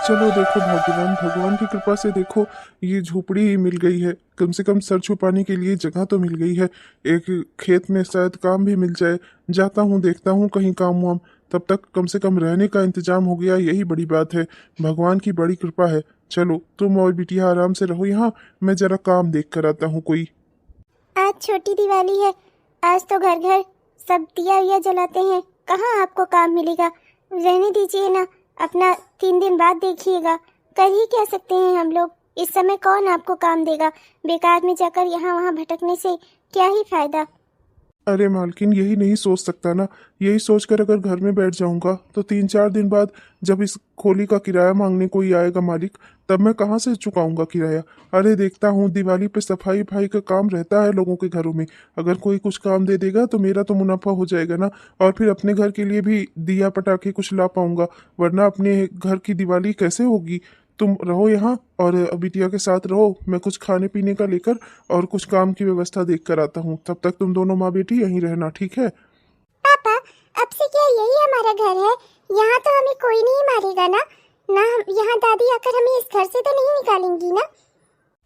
चलो देखो भगवान भगवान की कृपा से देखो, ये झोपड़ी मिल गई है। कम से कम सर छुपाने के लिए जगह तो मिल गई है। एक खेत में शायद काम भी मिल जाए। जाता हूँ, देखता हूँ कहीं काम वाम। तब तक कम से कम रहने का इंतजाम हो गया, यही बड़ी बात है। भगवान की बड़ी कृपा है। चलो तुम और बिटिया आराम से रहो यहाँ, मैं जरा काम देख कर आता हूँ कोई। आज छोटी दिवाली है। आज तो घर घर सब दिया विया जलाते हैं। कहाँ आपको काम मिलेगा। रहने दीजिए ना, अपना 3 दिन बाद देखिएगा। कर ही कह सकते हैं हम लोग। इस समय कौन आपको काम देगा। बेकार में जाकर यहाँ वहाँ भटकने से क्या ही फायदा। अरे मालकिन, यही नहीं सोच सकता ना। यही सोचकर अगर घर में बैठ जाऊंगा तो 3-4 दिन बाद जब इस खोली का किराया मांगने कोई आएगा मालिक, तब मैं कहाँ से चुकाऊंगा किराया। अरे देखता हूँ, दिवाली पे सफाई भाई का काम रहता है लोगों के घरों में। अगर कोई कुछ काम दे देगा तो मेरा तो मुनाफा हो जाएगा ना। और फिर अपने घर के लिए भी दिया पटाखे कुछ ला पाऊंगा, वरना अपने घर की दिवाली कैसे होगी। तुम रहो यहाँ और बिटिया के साथ रहो। मैं कुछ खाने पीने का लेकर और कुछ काम की व्यवस्था देख कर आता हूँ। तब तक तुम दोनों माँ बेटी यहीं रहना, ठीक है? पापा, अब से क्या यही हमारा घर है। यहाँ तो हमें कोई नहीं मारेगा ना। यहाँ दादी आकर हमें इस घर से तो नहीं निकालेंगी ना।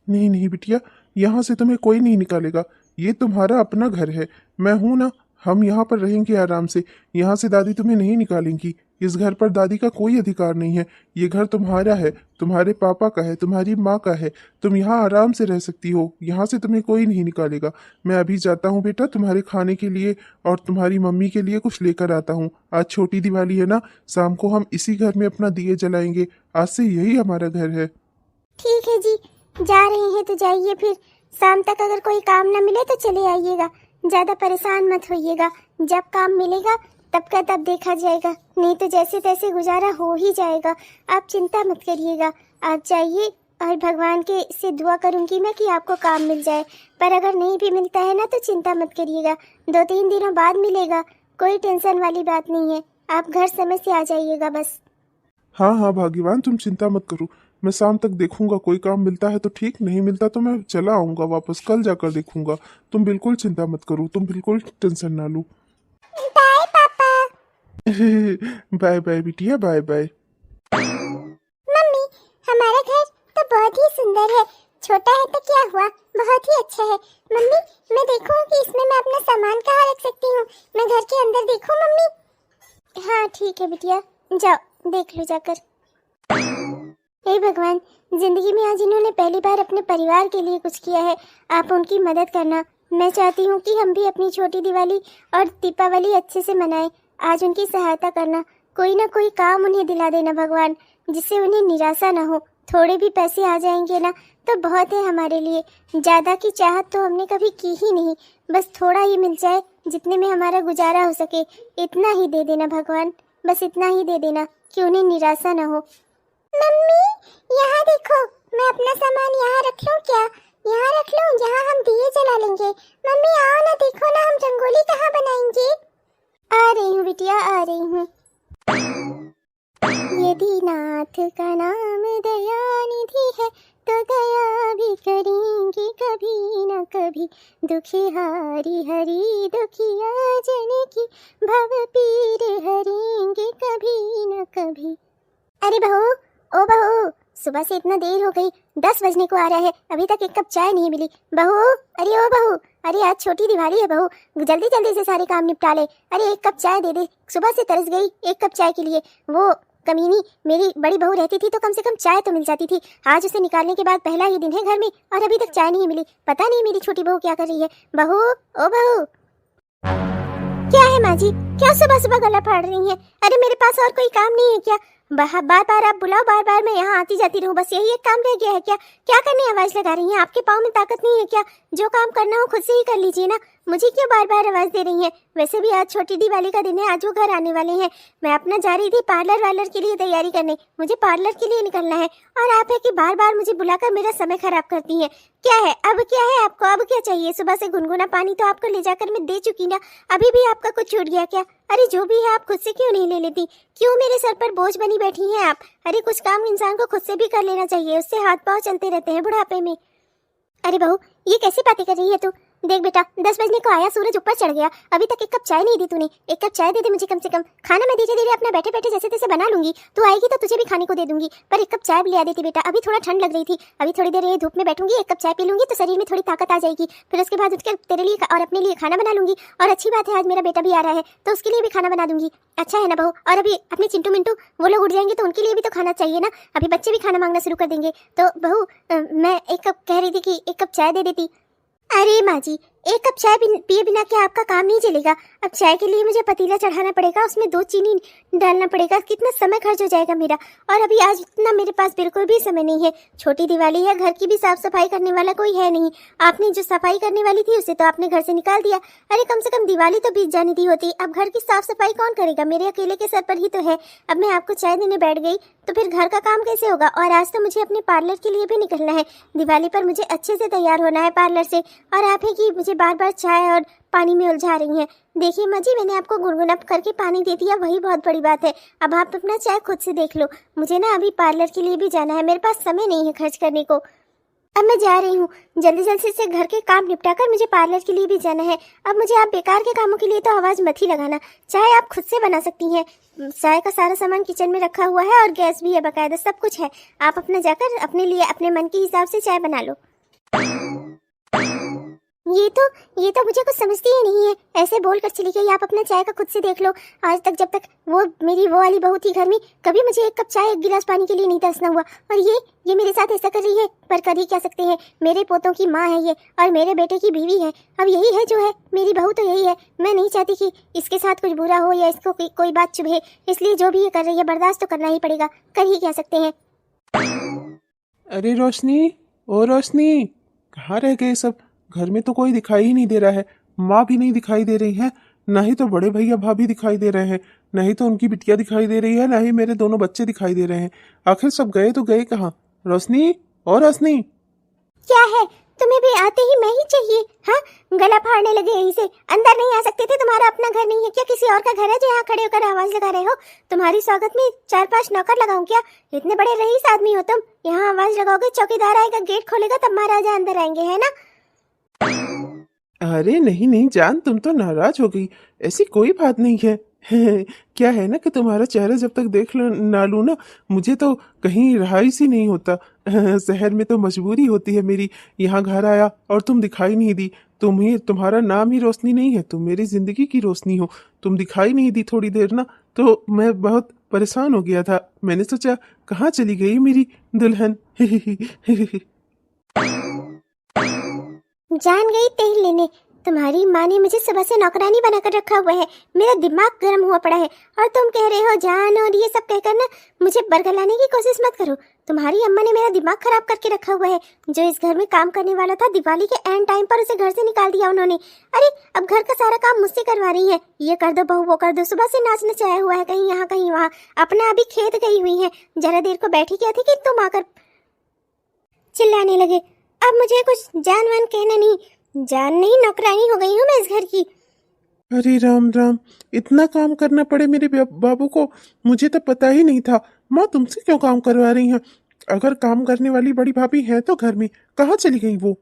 नहीं नहीं बिटिया, यहाँ से तुम्हें कोई नहीं निकालेगा। ये तुम्हारा अपना घर है। मैं हूं ना। हम यहाँ पर रहेंगे आराम से। यहाँ से दादी तुम्हें नहीं निकालेंगी। इस घर पर दादी का कोई अधिकार नहीं है। ये घर तुम्हारा है, तुम्हारे पापा का है, तुम्हारी माँ का है। तुम यहाँ आराम से रह सकती हो। यहाँ से तुम्हें कोई नहीं निकालेगा। मैं अभी जाता हूँ बेटा, तुम्हारे खाने के लिए और तुम्हारी मम्मी के लिए कुछ लेकर आता हूँ। आज छोटी दिवाली है ना, शाम को हम इसी घर में अपना दिए जलाएंगे। आज से यही हमारा घर है। ठीक है जी, जा रहे हैं तो जाइए। फिर शाम तक अगर कोई काम न मिले तो चले आइएगा। ज्यादा परेशान मत होइएगा। जब काम मिलेगा तब का तब देखा जाएगा, नहीं तो जैसे तैसे गुजारा हो ही जाएगा। आप चिंता मत करिएगा। आप जाइए और भगवान के से दुआ करूंगी मैं कि आपको काम मिल जाए। पर अगर नहीं भी मिलता है ना तो चिंता मत करिएगा, 2-3 दिनों बाद मिलेगा। कोई टेंशन वाली बात नहीं है। आप घर समय से आ जाइएगा बस। हाँ हाँ भाग्यवान, तुम चिंता मत करो। मैं शाम तक देखूंगा, कोई काम मिलता है तो ठीक, नहीं मिलता तो मैं चला आऊंगा वापस। कल जाकर देखूंगा। तुम बिल्कुल चिंता मत करो, तुम बिल्कुल टेंशन ना लो। बाय पापा। बाय बाय बिटिया, बाय बाय। मम्मी, हमारा घर तो बहुत ही सुंदर है। छोटा है तो क्या हुआ, बहुत ही अच्छा है। मम्मी, मैं देखूं कि इसमें मैं अपना सामान कहाँ रख सकती हूँ। मैं घर के अंदर देखूं मम्मी। हाँ ठीक है बिटिया, जाओ देख लो जाकर। हे भगवान, जिंदगी में आज इन्होंने पहली बार अपने परिवार के लिए कुछ किया है। आप उनकी मदद करना। मैं चाहती हूँ कि हम भी अपनी छोटी दिवाली और दीपावली अच्छे से मनाएं। आज उनकी सहायता करना। कोई ना कोई काम उन्हें दिला देना भगवान, जिससे उन्हें निराशा ना हो। थोड़े भी पैसे आ जाएंगे ना तो बहुत है हमारे लिए। ज्यादा की चाहत तो हमने कभी की ही नहीं। बस थोड़ा ही मिल जाए, जितने में हमारा गुजारा हो सके। इतना ही दे देना भगवान, बस इतना ही दे देना कि उन्हें निराशा ना हो। मम्मी, यहाँ देखो, मैं अपना सामान यहाँ रख लूँ क्या? यहाँ रख लूँ जहाँ हम दिए जला लेंगे। मम्मी आओ ना, देखो ना हम रंगोली कहाँ बनाएंगे। आ रही हूँ बिटिया, आ रही हूँ। यदि नाथ का नाम दयानिधि है तो दया भी करेंगे कभी न कभी। दुखी हारी हरी दुखिया जन की भव पीर हरेंगे कभी न कभी। अरे बहू, ओ बहू, सुबह से इतना देर हो गई, 10 बजने को आ रहा है, अभी तक एक कप चाय नहीं मिली। बहू, अरे ओ बहू, अरे आज छोटी दिवाली है बहू, जल्दी जल्दी से सारे काम निपटा ले। अरे एक कप चाय दे दे, सुबह से तरस गई एक कप चाय के लिए। वो कमीनी मेरी बड़ी बहू रहती थी तो कम से कम चाय तो मिल जाती थी। आज उसे निकालने के बाद पहला ही दिन है घर में और अभी तक चाय नहीं मिली। पता नहीं मेरी छोटी बहू क्या कर रही है। बहू, ओ बहू। क्या है माँ जी, क्या सुबह सुबह गला फाड़ रही हैं? अरे मेरे पास और कोई काम नहीं है क्या? बार बार आप बुलाओ, बार बार मैं यहाँ आती जाती रहूँ, बस यही एक काम रह गया है क्या? क्या करने आवाज लगा रही हैं? आपके पाँव में ताकत नहीं है क्या? जो काम करना हो खुद से ही कर लीजिए ना, मुझे क्यों बार बार आवाज दे रही हैं? वैसे भी आज छोटी दिवाली का दिन है, आज वो घर आने वाले हैं। मैं अपना जा रही थी पार्लर वालर के लिए तैयारी करने, मुझे पार्लर के लिए निकलना है और आप है कि बार बार मुझे बुलाकर मेरा समय खराब करती हैं। क्या है अब, क्या है आपको, अब क्या चाहिए? सुबह से गुनगुना पानी तो आपको ले जाकर मैं दे चुकी ना, अभी भी आपका कुछ छूट गया क्या? अरे जो भी है आप खुद से क्यों नहीं ले लेती? क्यों मेरे सर पर बोझ बनी बैठी हैं आप? अरे कुछ काम इंसान को खुद से भी कर लेना चाहिए, उससे हाथ पांव चलते रहते हैं बुढ़ापे में। अरे बहू, ये कैसी बातें कर रही है तू? देख बेटा, 10 बजने को आया, सूरज ऊपर चढ़ गया, अभी तक एक कप चाय नहीं दी तूने। एक कप चाय दे दे मुझे कम से कम। खाना मैं धीरे धीरे अपना बैठे बैठे जैसे तैसे बना लूंगी, तू आएगी तो तुझे भी खाने को दे दूंगी, पर एक कप चाय भी ले देती बेटा। अभी थोड़ा ठंड लग रही थी, अभी थोड़ी देर ये धूप में बैठूंगी, एक कप चाय पी लूंगी तो शरीर में थोड़ी ताकत आ जाएगी। फिर उसके बाद उठकर तेरे लिए और अपने लिए खाना बना लूंगी। और अच्छी बात है, आज मेरा बेटा भी आ रहा है तो उसके लिए भी खाना बना दूंगी। अच्छा है ना बहू? और अभी अपने चिंटू मिंटू वो लोग उठ जाएंगे तो उनके लिए भी तो खाना चाहिए ना, अभी बच्चे भी खाना मांगना शुरू कर देंगे। तो बहू मैं एक कप कह रही थी कि एक कप चाय दे देती। अरे माँ जी, एक कप चाय पिए बिना क्या आपका काम नहीं चलेगा? अब चाय के लिए मुझे पतीला चढ़ाना पड़ेगा, उसमें 2 चीनी डालना पड़ेगा, कितना समय खर्च हो जाएगा मेरा। और अभी आज इतना मेरे पास बिल्कुल भी समय नहीं है। छोटी दिवाली है, घर की भी साफ सफाई करने वाला कोई है नहीं। आपने जो सफाई करने वाली थी उसे तो आपने घर से निकाल दिया। अरे कम से कम दिवाली तो बीत जाने दी होती। अब घर की साफ सफाई कौन करेगा? मेरे अकेले के सर पर ही तो है। अब मैं आपको चाय देने बैठ गई तो फिर घर का काम कैसे होगा? और आज तो मुझे अपने पार्लर के लिए भी निकलना है। दिवाली पर मुझे अच्छे से तैयार होना है पार्लर से। और आप है कि मुझे बार बार चाय और पानी में उलझा रही हैं। देखिए माँ जी, मैंने आपको गुनगुना करके पानी दे दिया, वही बहुत बड़ी बात है। अब आप अपना चाय खुद से देख लो। मुझे ना अभी पार्लर के लिए भी जाना है, मेरे पास समय नहीं है खर्च करने को। अब मैं जा रही हूँ, जल्दी जल्दी से घर के काम निपटा कर मुझे पार्लर के लिए भी जाना है। अब मुझे आप बेकार के कामों के लिए तो आवाज़ मत ही लगाना। चाय आप खुद से बना सकती हैं, चाय का सारा सामान किचन में रखा हुआ है और गैस भी है, बाकायदा सब कुछ है। आप अपना जाकर अपने लिए अपने मन के हिसाब से चाय बना लो। ये तो मुझे कुछ समझती ही नहीं है, ऐसे बोल कर चली गई। आप अपना चाय का खुद से देख लो। आज तक जब तक वो मेरी वो वाली बहू थी घर में, कभी मुझे एक कप चाय एक गिलास पानी के लिए नहीं तरसना हुआ। और ये मेरे साथ ऐसा कर रही है, पर कर ही क्या सकते हैं। मेरे पोतों की माँ है ये और मेरे बेटे की बीवी है। अब यही है जो है, मेरी बहू तो यही है। मैं नहीं चाहती कि इसके साथ कुछ बुरा हो या इसको कोई बात चुभे, इसलिए जो भी ये कर रही है बर्दाश्त तो करना ही पड़ेगा, कर ही क्या सकते हैं। अरे रोशनी, ओ रोशनी, कहाँ रह गए सब? घर में तो कोई दिखाई ही नहीं दे रहा है। माँ भी नहीं दिखाई दे रही है, ना ही तो बड़े भैया भाभी दिखाई दे रहे हैं, ना ही तो उनकी बिटिया दिखाई दे रही है, ना ही मेरे दोनों बच्चे दिखाई दे रहे हैं। आखिर सब गए तो गए कहाँ? रोशनी, और रोशनी। क्या है, तुम्हें भी आते ही मैं ही चाहिए? हाँ, गला फाड़ने लगे यहीं से। अंदर नहीं आ सकते थे? तुम्हारा अपना घर नहीं है क्या? किसी और का घर है जो यहाँ खड़े होकर आवाज लगा रहे हो? तुम्हारी स्वागत में 4-5 नौकर लगाऊं क्या? इतने बड़े रईस आदमी हो तुम, यहाँ आवाज लगाओगे, चौकीदार आएगा, गेट खोलेगा, तब महाराजा अंदर आएंगे, है ना? अरे नहीं नहीं जान, तुम तो नाराज हो गई। ऐसी कोई बात नहीं है। क्या है ना कि तुम्हारा चेहरा जब तक देख ना लूं ना, मुझे तो कहीं रहाइश ही नहीं होता। शहर में तो मजबूरी होती है मेरी। यहाँ घर आया और तुम दिखाई नहीं दी। तुम्हारा नाम ही रोशनी नहीं है, तुम मेरी जिंदगी की रोशनी हो। तुम दिखाई नहीं दी थोड़ी देर ना, तो मैं बहुत परेशान हो गया था। मैंने सोचा कहाँ चली गई मेरी दुल्हन। जान गई तेल लेने। तुम्हारी माँ ने मुझे सुबह से नौकरानी बनाकर रखा हुआ है, मेरा दिमाग गर्म हुआ पड़ा है। और तुम कह रहे हो जान और ये सब कहकर ना मुझे बरगलाने की कोशिश मत करो। तुम्हारी अम्मा ने मेरा दिमाग खराब करके रखा हुआ है। जो इस घर में काम करने वाला था, दिवाली के एंड टाइम पर उसे घर से निकाल दिया उन्होंने। अरे अब घर का सारा काम मुझसे करवा रही है, ये कर दो बहू, वो कर दो। सुबह से नाच नचाया हुआ है, कहीं यहाँ कहीं वहाँ। अपना अभी खेत गई हुई है, जरा देर को बैठी क्या थी कि तुम आकर चिल्लाने लगे। अब मुझे कुछ जान वान कहना नहीं, जान नहीं नौकरानी हो गई हूँ मैं इस घर की। अरे राम राम, इतना काम करना पड़े मेरे बाबू को, मुझे तो पता ही नहीं था। माँ तुमसे क्यों काम करवा रही हैं? अगर काम करने वाली बड़ी भाभी है तो घर में, कहाँ चली गई वो?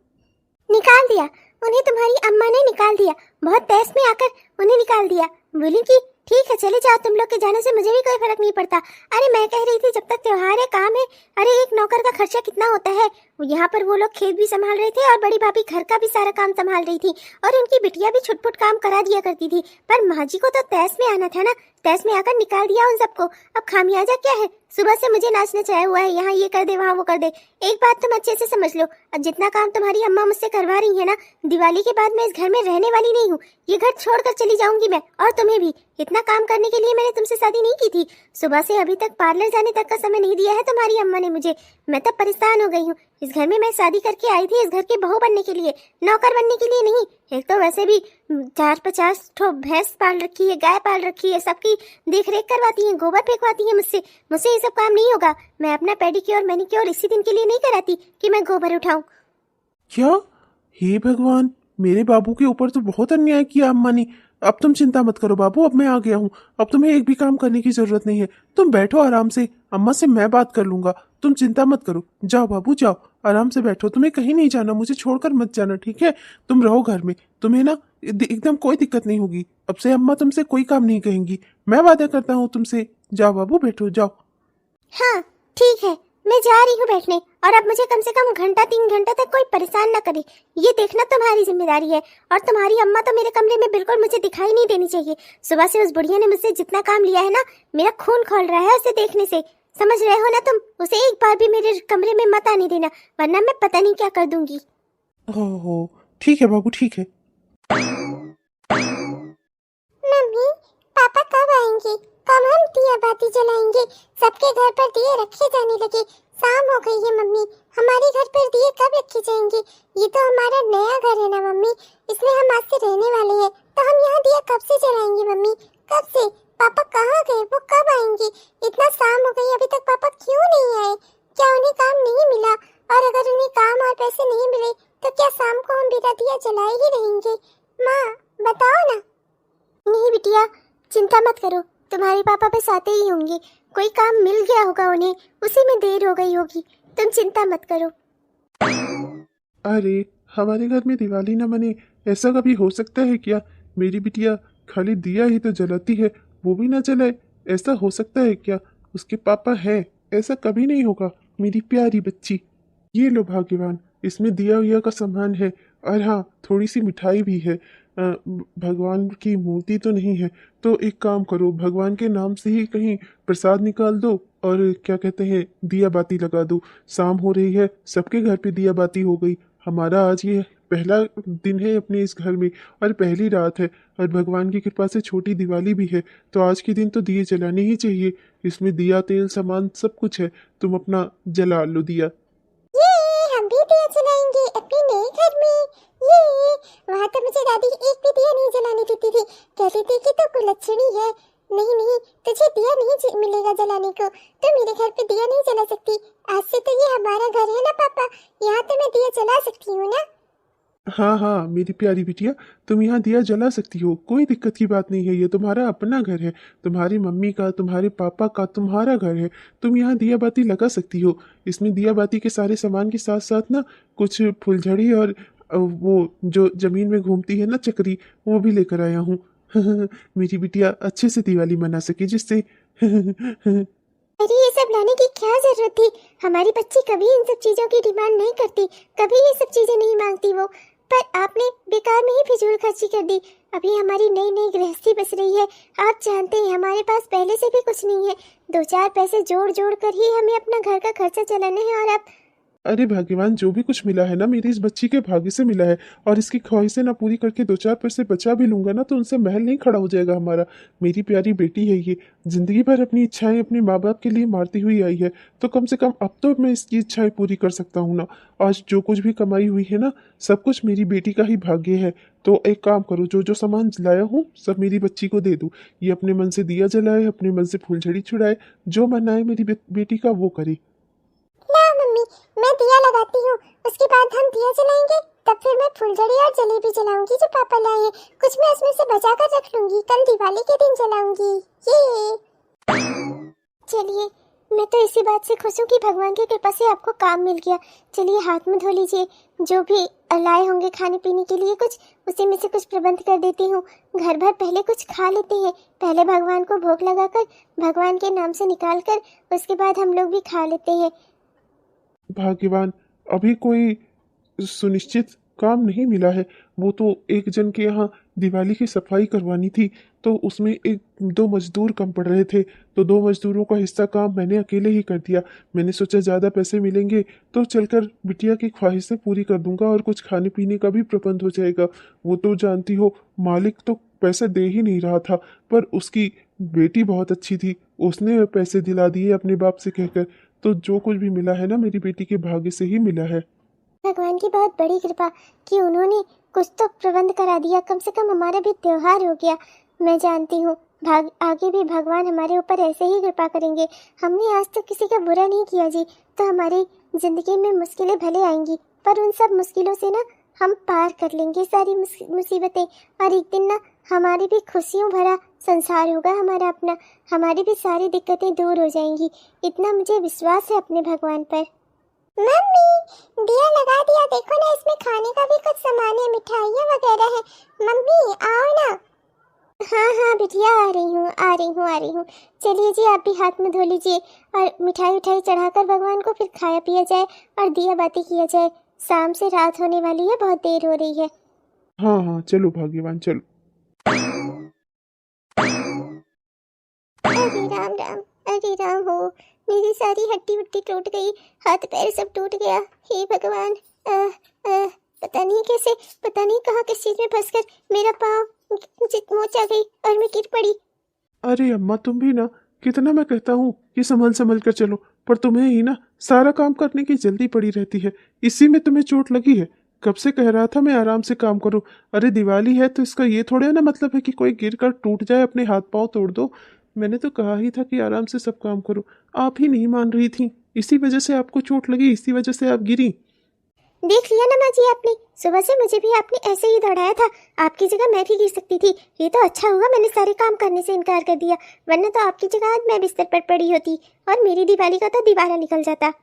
निकाल दिया उन्हें, तुम्हारी अम्मा ने निकाल दिया। बहुत तेज में आकर उन्हें निकाल दिया। बोली कि ठीक है चले जाओ, तुम लोग के जाने से मुझे भी कोई फर्क नहीं पड़ता। अरे मैं कह रही थी जब तक त्योहार है, काम है। अरे एक नौकर का खर्चा कितना होता है। यहाँ पर वो लोग खेत भी संभाल रहे थे और बड़ी भाभी घर का भी सारा काम संभाल रही थी, और उनकी बिटिया भी छुटपुट काम करा दिया करती थी। पर माँ जी को तो तैस में आना था ना, तैस में आकर निकाल दिया उन सबको। अब खामियाजा क्या है? सुबह से मुझे नाच नचाया हुआ है, यहाँ ये कर दे वहाँ वो कर दे। एक बात तुम अच्छे से समझ लो, अब जितना काम तुम्हारी अम्मा मुझसे करवा रही है ना, दिवाली के बाद मैं इस घर में रहने वाली नहीं हूँ। ये घर छोड़कर चली जाऊंगी मैं, और तुम्हें भी। इतना काम करने के लिए मैंने तुमसे शादी नहीं की थी। सुबह से अभी तक पार्लर जाने तक का समय नहीं दिया है तुम्हारी अम्मा ने मुझे। मैं तब परेशान हो गई हूँ। इस घर में मैं शादी करके आई थी इस घर की बहू बनने के लिए, नौकर बनने के लिए नहीं। एक तो वैसे भी 4-50 ठो भैंस पाल रखी है, गाय पाल रखी है, सबकी देख रेख करवाती है, गोबर फेंकवाती है मुझसे। मुझसे ये सब काम नहीं होगा। मैं अपना पेडिक्योर मैनिक्योर इसी दिन के लिए नहीं कराती कि मैं गोबर उठाऊं। क्या? हे भगवान, मेरे बाबू के ऊपर तो बहुत अन्याय किया अम्मा ने। अब तुम चिंता मत करो बाबू, अब मैं आ गया हूँ। अब तुम्हें एक भी काम करने की जरूरत नहीं है। तुम बैठो आराम से, अम्मा से मैं बात कर लूंगा। तुम चिंता मत करो, जाओ बाबू जाओ, आराम से बैठो। तुम्हें कहीं नहीं जाना, मुझे छोड़कर मत जाना, ठीक है? तुम रहो घर में, तुम्हें ना एकदम कोई दिक्कत नहीं होगी। अब से अम्मा तुमसे कोई काम नहीं कहेंगी, मैं वादा करता हूँ तुमसे। जाओ बाबू बैठो, जाओ। हाँ ठीक है, मैं जा रही हूँ बैठने, और अब मुझे कम से कम घंटा 3 घंटे तक कोई परेशान ना करे, ये देखना तुम्हारी जिम्मेदारी है। और तुम्हारी अम्मा तो मेरे कमरे में बिल्कुल मुझे दिखाई नहीं देनी चाहिए। सुबह से उस बुढ़िया ने मुझसे जितना काम लिया है ना, मेरा खून खौल रहा है उसे देखने से। समझ रहे हो ना तुम? उसे एक बार भी मेरे कमरे में मत आने देना, वरना मैं पता नहीं क्या कर दूंगी। हो, ठीक है बाबू, ठीक है। मम्मी, पापा कब आएंगे? कब हम दिया बाती जलाएंगे? सबके घर पर दिए रखे जाने लगे, शाम हो गई है मम्मी। हमारे घर पर दिए कब रखे जाएंगे? ये तो हमारा नया घर है ना मम्मी, इसमें हम आज से रहने वाले हैं, तो हम यहाँ दिया कब से जलाएंगे मम्मी? कब से? पापा कहाँ गए? वो कब आएंगे? इतना शाम हो गई, अभी तक पापा क्यों नहीं आए? क्या उन्हें काम नहीं मिला? और अगर उन्हें काम और पैसे नहीं मिले तो क्या शाम को हम बिना दिया जलाए ही रहेंगे? माँ बताओ ना। नहीं बिटिया, चिंता मत करो, तुम्हारे पापा बस आते ही होंगे। कोई काम मिल गया होगा उन्हें, उसी में देर हो गई होगी, तुम चिंता मत करो। अरे हमारे घर में दिवाली न मने, ऐसा कभी हो सकता है क्या? मेरी बिटिया खाली दिया ही तो जलाती है, वो भी ना जलाए, ऐसा हो सकता है क्या? उसके पापा हैं, ऐसा कभी नहीं होगा। मेरी प्यारी बच्ची, ये लो भाग्यवान, इसमें दिया हुआ का सामान है। और हाँ, थोड़ी सी मिठाई भी है। भगवान की मूर्ति तो नहीं है, तो एक काम करो, भगवान के नाम से ही कहीं प्रसाद निकाल दो और क्या कहते हैं, दिया बाती लगा दो। शाम हो रही है, सबके घर पे दिया बाती हो गई। हमारा आज ये पहला दिन है अपने इस घर में, और पहली रात है, और भगवान की कृपा से छोटी दिवाली भी है, तो आज के दिन तो दिए जलाने ही चाहिए। इसमें दिया, तेल, सामान सब कुछ है, तुम अपना जला लो दिया। ये हम भी दिया जलाएंगे अपने नए घर में। ये वहाँ तो मुझे दादी एक भी दिया नहीं जलाने देती थी, कहती थी कि तो कुलच्छणी है, नहीं नहीं तुझे दिया नहीं मिलेगा जलाने को, तो मेरे घर पे दिया नहीं जला सकती। आज से तो ये हमारा घर है ना पापा, यहाँ तो मैं दिया जला सकती हूँ ना। हाँ हाँ मेरी प्यारी बिटिया, तुम यहाँ दिया जला सकती हो, कोई दिक्कत की बात नहीं है। ये तुम्हारा अपना घर है, तुम्हारी मम्मी का, तुम्हारे पापा का, तुम्हारा घर है। तुम यहाँ दिया बाती लगा सकती हो। इसमें दिया बाती के सारे सामान के साथ साथ ना कुछ फुलझड़ी और वो जो जमीन में घूमती है ना चक्री, वो भी लेकर आया हूँ। मेरी बिटिया अच्छे से दिवाली मना सके, जिससे अरे ये सब लाने की क्या जरूरत थी? हमारी बच्ची कभी इन सब चीजों की डिमांड नहीं करती, कभी ये सब चीजें नहीं मांगती वो, पर आपने बेकार में ही फिजूल खर्ची कर दी। अभी हमारी नई नई गृहस्थी बस रही है, आप जानते हैं हमारे पास पहले से भी कुछ नहीं है, 2-4 पैसे जोड़ जोड़ कर ही हमें अपना घर का खर्चा चलाना है। और आप अरे भाग्यवान, जो भी कुछ मिला है ना, मेरी इस बच्ची के भाग्य से मिला है, और इसकी ख्वाहिशें ना पूरी करके 2-4 पैसे बचा भी लूंगा ना, तो उनसे महल नहीं खड़ा हो जाएगा हमारा। मेरी प्यारी बेटी है ये, जिंदगी भर अपनी इच्छाएं अपने माँ बाप के लिए मारती हुई आई है, तो कम से कम अब तो मैं इसकी इच्छाएं पूरी कर सकता हूँ ना। आज जो कुछ भी कमाई हुई है ना, सब कुछ मेरी बेटी का ही भाग्य है। तो एक काम करो, जो जो सामान लाया हूँ सब मेरी बच्ची को दे दो। ये अपने मन से दिया जलाए, अपने मन से फूलझड़ी छुड़ाए, जो मन आए मेरी बेटी का वो करे। ना मम्मी, मैं दिया लगाती हूँ, उसके बाद हम दिया जलाएंगे, तब फिर मैं फुलझड़ी और जलेबी जलाऊंगी जो पापा लाए हैं, कुछ मैं उसमें से बचा कर रख लूंगी, कल दिवाली के दिन जलाऊंगी। ये चलिए, मैं तो इसी बात से खुश हूँ कि भगवान की कृपा से आपको काम मिल गया। चलिए हाथ मुंह धो लीजिए, जो भी लाए होंगे खाने पीने के लिए कुछ, उसी में से कुछ प्रबंध कर देती हूँ। घर भर पहले कुछ खा लेते हैं, पहले भगवान को भोग लगाकर, भगवान के नाम से निकाल कर, उसके बाद हम लोग भी खा लेते हैं। भाग्यवान, अभी कोई सुनिश्चित काम नहीं मिला है। वो तो एक जन के यहाँ दिवाली की सफाई करवानी थी, तो उसमें 1-2 मजदूर कम पड़ रहे थे, तो 2 मजदूरों का हिस्सा काम मैंने अकेले ही कर दिया। मैंने सोचा ज़्यादा पैसे मिलेंगे तो चलकर बिटिया की ख्वाहिशें पूरी कर दूंगा, और कुछ खाने पीने का भी प्रबंध हो जाएगा। वो तो जानती हो, मालिक तो पैसे दे ही नहीं रहा था, पर उसकी बेटी बहुत अच्छी थी, उसने पैसे दिला दिए अपने बाप से कहकर। तो जो कुछ भी मिला है ना, मेरी बेटी के भाग्य से ही मिला है। भगवान की बहुत बड़ी कृपा कि उन्होंने कुछ तो प्रबंध करा दिया, कम से कम हमारा भी त्योहार हो गया। मैं जानती हूँ आगे भी भगवान हमारे ऊपर ऐसे ही कृपा करेंगे। हमने आज तक किसी का बुरा नहीं किया जी, तो हमारी ज़िंदगी में मुश्किलें भले आएंगी, पर उन सब मुश्किलों से ना हम पार कर लेंगे सारी मुसीबतें, और एक दिन ना हमारी भी खुशियों भरा संसार होगा हमारा अपना, हमारी भी सारी दिक्कतें दूर हो जाएंगी। इतना मुझे विश्वास है अपने भगवान पर। मम्मी, दिया लगा दिया, देखो ना इसमें खाने का भी कुछ सामान है, मिठाइयाँ वगैरह है। मम्मी आओ ना। हाँ हाँ बिटिया, आ रही हूँ आ रही हूँ आ रही हूँ। चलिए जी, आप भी हाथ में धो लीजिए और मिठाई उठाई चढ़ाकर भगवान को फिर खाया पिया जाए और दिया बाती किया जाए। शाम से रात होने वाली है, बहुत देर हो रही है। हाँ हाँ चलो भाग्यवान चलो। अरे राम राम, अरे राम हो, मेरी सारी हड्डी वड्डी टूट गई, हाथ पैर सब टूट गया। हे भगवान, पता नहीं कैसे, पता नहीं कहाँ किस चीज में फंसकर मेरा पाँव मोच आ गई और मैं गिर पड़ी। अरे अम्मा तुम भी ना, कितना मैं कहता हूँ कि संभल संभल कर चलो, पर तुम्हें ही ना सारा काम करने की जल्दी पड़ी रहती है, इसी में तुम्हें चोट लगी है। कब से कह रहा था मैं आराम से काम करूँ। अरे दिवाली है तो इसका ये थोड़ा ना मतलब है कि कोई गिर कर टूट जाए अपने हाथ पांव तोड़ दो। मैंने तो कहा ही था कि आराम से सब काम करो, आप ही नहीं मान रही थी, इसी वजह से आपको चोट लगी, इसी वजह से आप गिरी। देख लिया ना माँ जी आपने, सुबह से मुझे भी आपने ऐसे ही दौड़ाया था, आपकी जगह मैं भी गिर सकती थी। ये तो अच्छा हुआ मैंने सारे काम करने से इनकार कर दिया, वरना तो आपकी जगह आज मैं बिस्तर पर पड़ी होती और मेरी दिवाली का तो दिवाला निकल जाता।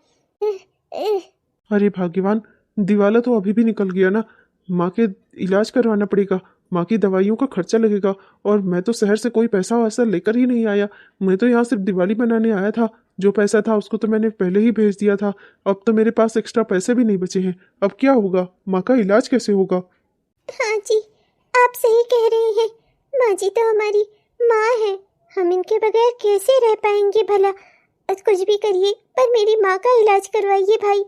अरे भाग्यवान, दिवाला तो अभी भी निकल गया ना, माँ के इलाज करवाना पड़ेगा, माँ की दवाइयों का खर्चा लगेगा, और मैं तो शहर से कोई पैसा वैसा लेकर ही नहीं आया। मैं तो यहाँ सिर्फ दिवाली मनाने आया था, जो पैसा था उसको तो मैंने पहले ही भेज दिया था। अब तो मेरे पास एक्स्ट्रा पैसे भी नहीं बचे हैं, अब क्या होगा, माँ का इलाज कैसे होगा। हाँ जी, आप सही कह रहे हैं, माँ जी तो हमारी माँ है, हम इनके बगैर कैसे रह पाएंगे भला। कुछ भी करिए पर मेरी माँ का इलाज करवाइए भाई।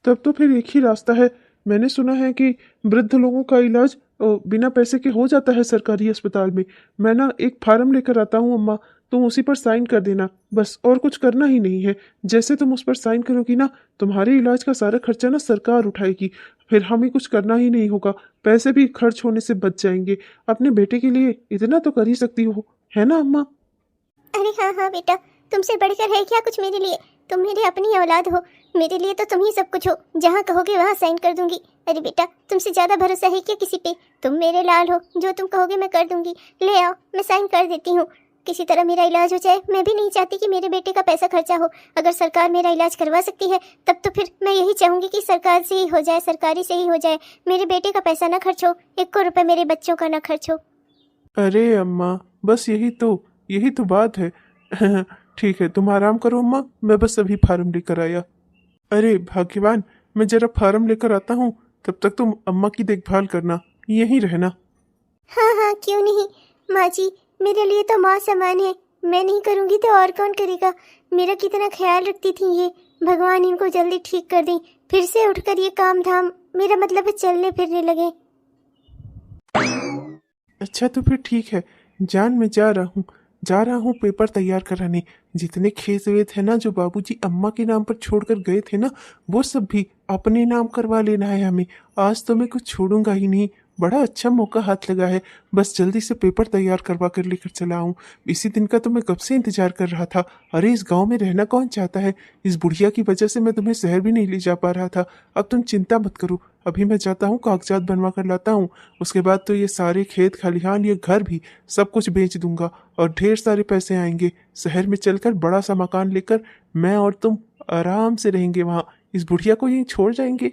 तब तो फिर एक ही रास्ता है, मैंने सुना है कि वृद्ध लोगों का इलाज बिना पैसे के हो जाता है सरकारी अस्पताल में। मैं ना एक फार्म लेकर आता हूँ अम्मा, तुम उसी पर साइन कर देना, बस और कुछ करना ही नहीं है। जैसे तुम उस पर साइन करोगी ना, तुम्हारे इलाज का सारा खर्चा ना सरकार उठाएगी, फिर हमें कुछ करना ही नहीं होगा, पैसे भी खर्च होने से बच जाएंगे। अपने बेटे के लिए इतना तो कर ही सकती हो, है ना अम्मा। अरे हाँ हाँ बेटा, तुमसे बढ़कर है क्या कुछ मेरे लिए, तुम मेरी अपनी औलाद हो, मेरे लिए तो तुम ही सब कुछ हो, जहाँ कहोगे वहाँ साइन कर दूंगी। अरे बेटा, तुमसे ज़्यादा भरोसा है क्या किसी पे, तुम मेरे लाल हो, जो तुम कहोगे मैं कर दूंगी। ले आओ, मैं साइन कर देती हूँ, किसी तरह मेरा इलाज हो जाए। मैं भी नहीं चाहती कि मेरे बेटे का पैसा खर्चा हो, अगर सरकार मेरा इलाज करवा सकती है तब तो फिर मैं यही चाहूँगी कि सरकार से ही हो जाए, सरकारी से ही हो जाए, मेरे बेटे का पैसा ना खर्च हो, 1 रुपये मेरे बच्चों का ना खर्च हो। अरे अम्मा, बस यही तो बात है। ठीक है, तुम आराम करो अम्मा, मैं बस अभी फार्म लेकर आया। अरे भाग्यवान, मैं जरा फार्म लेकर आता हूँ, तब तक तुम अम्मा की देखभाल करना, यहीं रहना। हाँ हाँ क्यों नहीं माँ जी, मेरे लिए तो माँ समान है, मैं नहीं करूँगी तो और कौन करेगा। मेरा कितना ख्याल रखती थी ये, भगवान इनको जल्दी ठीक कर दें, फिर से उठकर ये काम धाम, मेरा मतलब है चलने फिरने लगे। अच्छा तो फिर ठीक है जान, मैं जा रहा हूँ पेपर तैयार कराने। जितने खेत वेत है ना जो बाबूजी अम्मा के नाम पर छोड़कर गए थे ना, वो सब भी अपने नाम करवा लेना है हमें। आज तो मैं कुछ छोड़ूंगा ही नहीं, बड़ा अच्छा मौका हाथ लगा है, बस जल्दी से पेपर तैयार करवा कर लेकर चला आऊँ। इसी दिन का तो मैं कब से इंतजार कर रहा था। अरे इस गांव में रहना कौन चाहता है, इस बुढ़िया की वजह से मैं तुम्हें शहर भी नहीं ले जा पा रहा था। अब तुम चिंता मत करो, अभी मैं जाता हूँ कागजात बनवा कर लाता हूँ, उसके बाद तो ये सारे खेत खलिहान ये घर भी सब कुछ बेच दूंगा और ढेर सारे पैसे आएंगे। शहर में चलकर बड़ा सा मकान लेकर मैं और तुम आराम से रहेंगे वहाँ, इस बुढ़िया को यहीं छोड़ जाएंगे।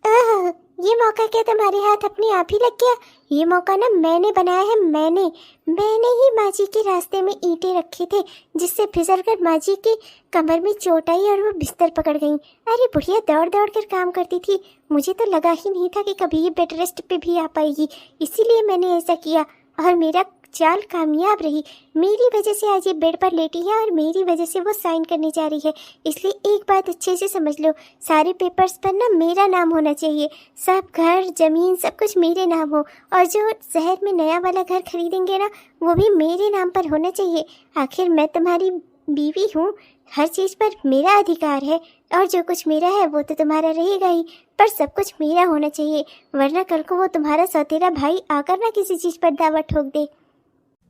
आह, ये मौका क्या तुम्हारे हाथ अपने आप ही लग गया। ये मौका ना मैंने बनाया है, मैंने ही माँ जी के रास्ते में ईंटें रखे थे, जिससे फिसल कर माँ जी की कमर में चोट आई और वो बिस्तर पकड़ गई। अरे बुढ़िया दौड़ दौड़ कर काम करती थी, मुझे तो लगा ही नहीं था कि कभी ये बेड रेस्ट पे भी आ पाएगी, इसीलिए मैंने ऐसा किया और मेरा चाल कामयाब रही। मेरी वजह से आज ये बेड पर लेटी है और मेरी वजह से वो साइन करने जा रही है। इसलिए एक बात अच्छे से समझ लो, सारे पेपर्स पर ना मेरा नाम होना चाहिए, सब घर जमीन सब कुछ मेरे नाम हो, और जो शहर में नया वाला घर खरीदेंगे ना वो भी मेरे नाम पर होना चाहिए। आखिर मैं तुम्हारी बीवी हूँ, हर चीज़ पर मेरा अधिकार है, और जो कुछ मेरा है वो तो तुम्हारा रहेगा ही, पर सब कुछ मेरा होना चाहिए, वरना कल को वो तुम्हारा सौतेला भाई आकर ना किसी चीज़ पर दावा ठोक दे।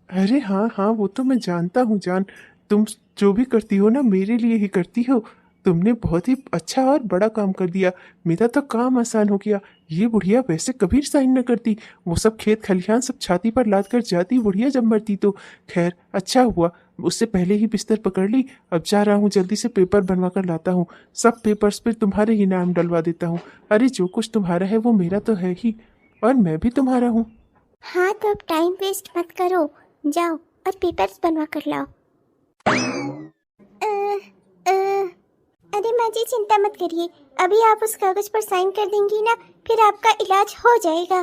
अरे हाँ हाँ, वो तो मैं जानता हूँ जान, तुम जो भी करती हो ना मेरे लिए ही करती हो। तुमने बहुत ही अच्छा और बड़ा काम कर दिया। मेरा तो काम आसान हो गया। ये बुढ़िया वैसे कभी साइन न करती। वो सब खेत खलिहान सब छाती पर लाद कर जाती बुढ़िया जब मरती तो। खैर अच्छा हुआ, उससे पहले ही बिस्तर पकड़ ली। अब जा रहा हूँ, जल्दी से पेपर बनवा कर लाता हूँ। सब पेपर्स पे तुम्हारे ही नाम डलवा देता हूँ। अरे जो कुछ तुम्हारा है वो मेरा तो है ही, और मैं भी तुम्हारा हूँ। हाँ तो अब टाइम वेस्ट मत करो, जाओ और पेपर्स बनवा कर लाओ। अ, अ, अरे माँ जी चिंता मत करिए, अभी आप उस कागज पर साइन कर देंगी ना, फिर आपका इलाज हो जाएगा।